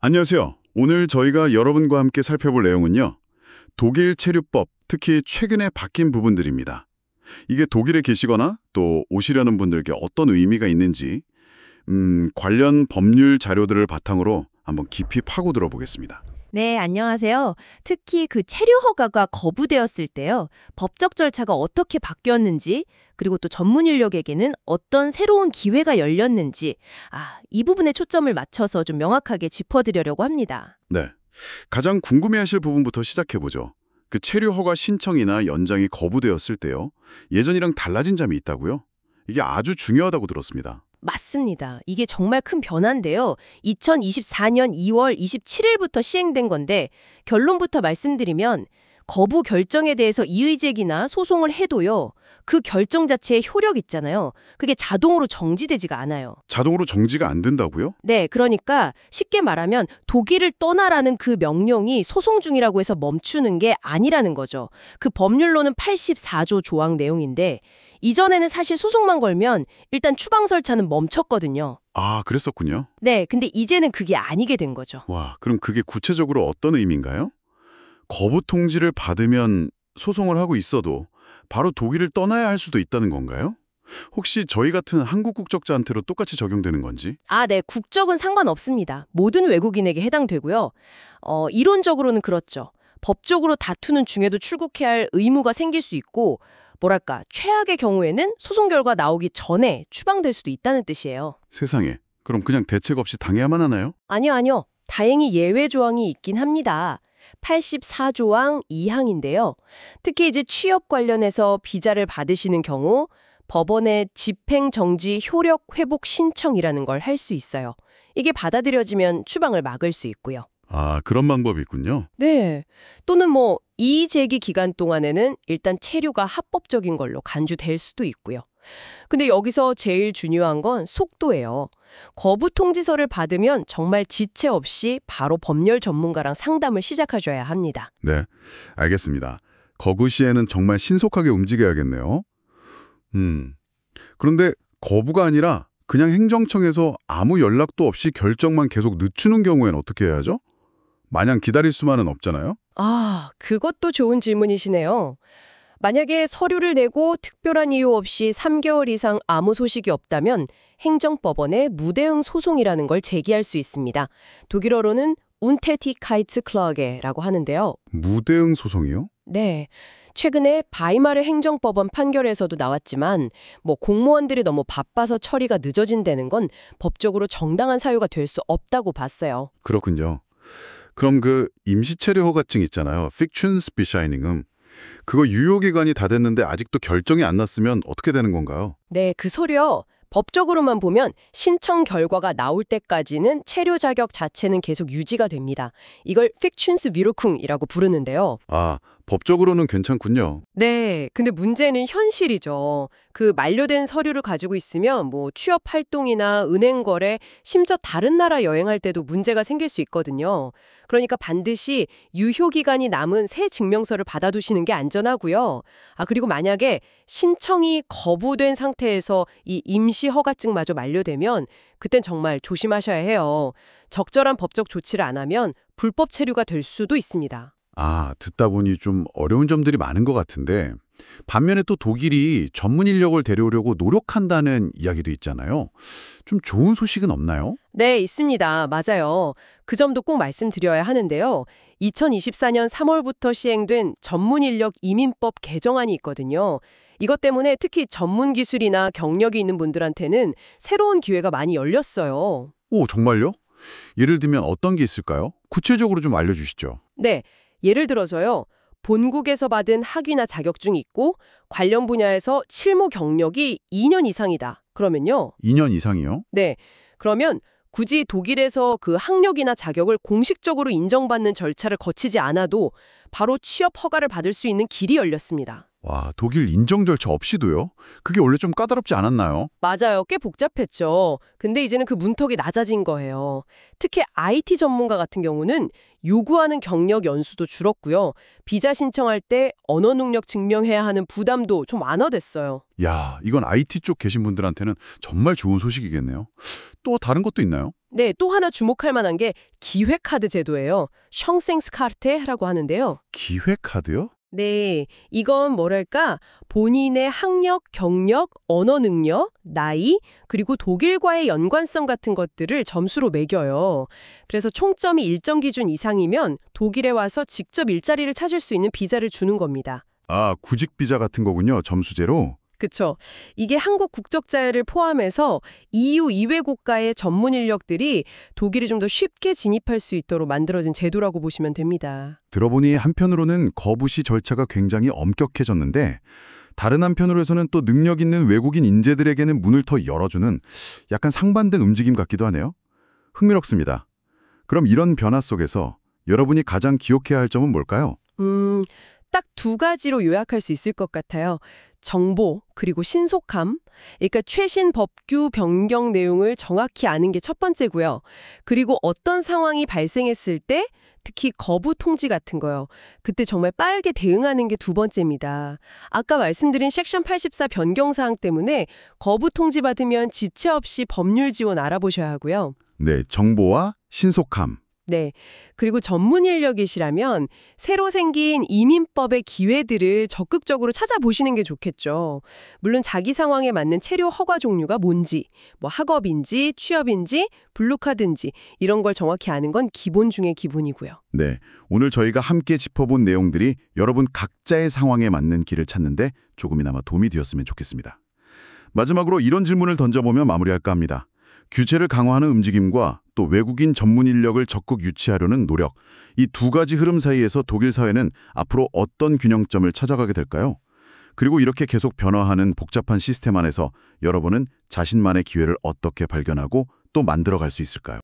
안녕하세요. 오늘 저희가 여러분과 함께 살펴볼 내용은요. 독일 체류법, 특히 최근에 바뀐 부분들입니다. 이게 독일에 계시거나 또 오시려는 분들께 어떤 의미가 있는지 관련 법률 자료들을 바탕으로 한번 깊이 파고들어 보겠습니다. 네, 안녕하세요. 특히 그 체류 허가가 거부되었을 때요. 법적 절차가 어떻게 바뀌었는지, 그리고 또 전문 인력에게는 어떤 새로운 기회가 열렸는지, 이 부분에 초점을 맞춰서 좀 명확하게 짚어드리려고 합니다. 네, 가장 궁금해하실 부분부터 시작해보죠. 그 체류 허가 신청이나 연장이 거부되었을 때요. 예전이랑 달라진 점이 있다고요? 이게 아주 중요하다고 들었습니다. 맞습니다. 이게 정말 큰 변화인데요. 2024년 2월 27일부터 시행된 건데 결론부터 말씀드리면 거부 결정에 대해서 이의 제기나 소송을 해도요. 그 결정 자체의 효력 있잖아요. 그게 자동으로 정지되지가 않아요. 자동으로 정지가 안 된다고요? 네, 그러니까 쉽게 말하면 독일을 떠나라는 그 명령이 소송 중이라고 해서 멈추는 게 아니라는 거죠. 그 법률로는 84조 조항 내용인데 이전에는 사실 소송만 걸면 일단 추방 설차는 멈췄거든요. 아, 그랬었군요. 네, 근데 이제는 그게 아니게 된 거죠. 와, 그럼 그게 구체적으로 어떤 의미인가요? 거부 통지를 받으면 소송을 하고 있어도 바로 독일을 떠나야 할 수도 있다는 건가요? 혹시 저희 같은 한국 국적자한테도 똑같이 적용되는 건지? 네, 국적은 상관없습니다. 모든 외국인에게 해당되고요. 이론적으로는 그렇죠. 법적으로 다투는 중에도 출국해야 할 의무가 생길 수 있고 뭐랄까, 최악의 경우에는 소송 결과 나오기 전에 추방될 수도 있다는 뜻이에요. 세상에, 그럼 그냥 대책 없이 당해야만 하나요? 아니요. 다행히 예외 조항이 있긴 합니다. 84조항 2항인데요. 특히 이제 취업 관련해서 비자를 받으시는 경우 법원에 집행정지 효력 회복 신청이라는 걸 할 수 있어요. 이게 받아들여지면 추방을 막을 수 있고요. 아, 그런 방법이 있군요. 네. 또는 이의제기 기간 동안에는 일단 체류가 합법적인 걸로 간주될 수도 있고요. 근데 여기서 제일 중요한 건 속도예요. 거부 통지서를 받으면 정말 지체 없이 바로 법률 전문가랑 상담을 시작하셔야 합니다. 네, 알겠습니다. 거부 시에는 정말 신속하게 움직여야겠네요. 그런데 거부가 아니라 그냥 행정청에서 아무 연락도 없이 결정만 계속 늦추는 경우엔 어떻게 해야죠? 마냥 기다릴 수만은 없잖아요? 그것도 좋은 질문이시네요. 만약에 서류를 내고 특별한 이유 없이 3개월 이상 아무 소식이 없다면 행정법원에 무대응 소송이라는 걸 제기할 수 있습니다. 독일어로는 Untätigkeitsklage라고 하는데요. 무대응 소송이요? 네. 최근에 바이마르 행정법원 판결에서도 나왔지만 공무원들이 너무 바빠서 처리가 늦어진다는 건 법적으로 정당한 사유가 될 수 없다고 봤어요. 그렇군요. 그럼 그 임시체류 허가증 있잖아요. Fiktionsbescheinigung. 그거 유효기간이 다 됐는데 아직도 결정이 안 났으면 어떻게 되는 건가요? 네, 그 서류요. 법적으로만 보면 신청 결과가 나올 때까지는 체류 자격 자체는 계속 유지가 됩니다. 이걸 Fiktionswirkung이라고 부르는데요. 법적으로는 괜찮군요. 네, 근데 문제는 현실이죠. 그 만료된 서류를 가지고 있으면 취업 활동이나 은행 거래, 심지어 다른 나라 여행할 때도 문제가 생길 수 있거든요. 그러니까 반드시 유효 기간이 남은 새 증명서를 받아두시는 게 안전하고요. 그리고 만약에 신청이 거부된 상태에서 이 임시 허가증마저 만료되면 그땐 정말 조심하셔야 해요. 적절한 법적 조치를 안 하면 불법 체류가 될 수도 있습니다. 듣다 보니 좀 어려운 점들이 많은 것 같은데 반면에 또 독일이 전문 인력을 데려오려고 노력한다는 이야기도 있잖아요. 좀 좋은 소식은 없나요? 네, 있습니다. 맞아요. 그 점도 꼭 말씀드려야 하는데요. 2024년 3월부터 시행된 전문인력 이민법 개정안이 있거든요. 이것 때문에 특히 전문 기술이나 경력이 있는 분들한테는 새로운 기회가 많이 열렸어요. 오, 정말요? 예를 들면 어떤 게 있을까요? 구체적으로 좀 알려주시죠. 네, 예를 들어서요. 본국에서 받은 학위나 자격증이 있고 관련 분야에서 실무 경력이 2년 이상이다. 그러면요. 2년 이상이요? 네, 그러면 굳이 독일에서 그 학력이나 자격을 공식적으로 인정받는 절차를 거치지 않아도 바로 취업 허가를 받을 수 있는 길이 열렸습니다. 와, 독일 인정 절차 없이도요? 그게 원래 좀 까다롭지 않았나요? 맞아요. 꽤 복잡했죠. 근데 이제는 그 문턱이 낮아진 거예요. 특히 IT 전문가 같은 경우는 요구하는 경력 연수도 줄었고요. 비자 신청할 때 언어 능력 증명해야 하는 부담도 좀 완화됐어요. 야, 이건 IT 쪽 계신 분들한테는 정말 좋은 소식이겠네요. 또 다른 것도 있나요? 네, 또 하나 주목할 만한 게 기회카드 제도예요. 셩생스카르테라고 하는데요. 기회카드요? 네, 이건 뭐랄까 본인의 학력, 경력, 언어 능력, 나이, 그리고 독일과의 연관성 같은 것들을 점수로 매겨요. 그래서 총점이 일정 기준 이상이면 독일에 와서 직접 일자리를 찾을 수 있는 비자를 주는 겁니다. 아, 구직 비자 같은 거군요. 점수제로. 그쵸. 이게 한국 국적자를 포함해서 EU 이외 국가의 전문 인력들이 독일에 좀 더 쉽게 진입할 수 있도록 만들어진 제도라고 보시면 됩니다. 들어보니 한편으로는 거부시 절차가 굉장히 엄격해졌는데 다른 한편으로서는 또 능력 있는 외국인 인재들에게는 문을 더 열어주는 약간 상반된 움직임 같기도 하네요. 흥미롭습니다. 그럼 이런 변화 속에서 여러분이 가장 기억해야 할 점은 뭘까요? 딱 두 가지로 요약할 수 있을 것 같아요. 정보, 그리고 신속함. 그러니까 최신 법규 변경 내용을 정확히 아는 게 첫 번째고요. 그리고 어떤 상황이 발생했을 때 특히 거부 통지 같은 거요. 그때 정말 빠르게 대응하는 게 두 번째입니다. 아까 말씀드린 섹션 84 변경 사항 때문에 거부 통지 받으면 지체 없이 법률 지원 알아보셔야 하고요. 네, 정보와 신속함. 네. 그리고 전문 인력이시라면 새로 생긴 이민법의 기회들을 적극적으로 찾아보시는 게 좋겠죠. 물론 자기 상황에 맞는 체류 허가 종류가 뭔지, 뭐 학업인지, 취업인지, 블루카드인지 이런 걸 정확히 아는 건 기본 중에 기본이고요. 네, 오늘 저희가 함께 짚어본 내용들이 여러분 각자의 상황에 맞는 길을 찾는데 조금이나마 도움이 되었으면 좋겠습니다. 마지막으로 이런 질문을 던져보며 마무리할까 합니다. 규제를 강화하는 움직임과 또 외국인 전문 인력을 적극 유치하려는 노력, 이 두 가지 흐름 사이에서 독일 사회는 앞으로 어떤 균형점을 찾아가게 될까요? 그리고 이렇게 계속 변화하는 복잡한 시스템 안에서 여러분은 자신만의 기회를 어떻게 발견하고 또 만들어갈 수 있을까요?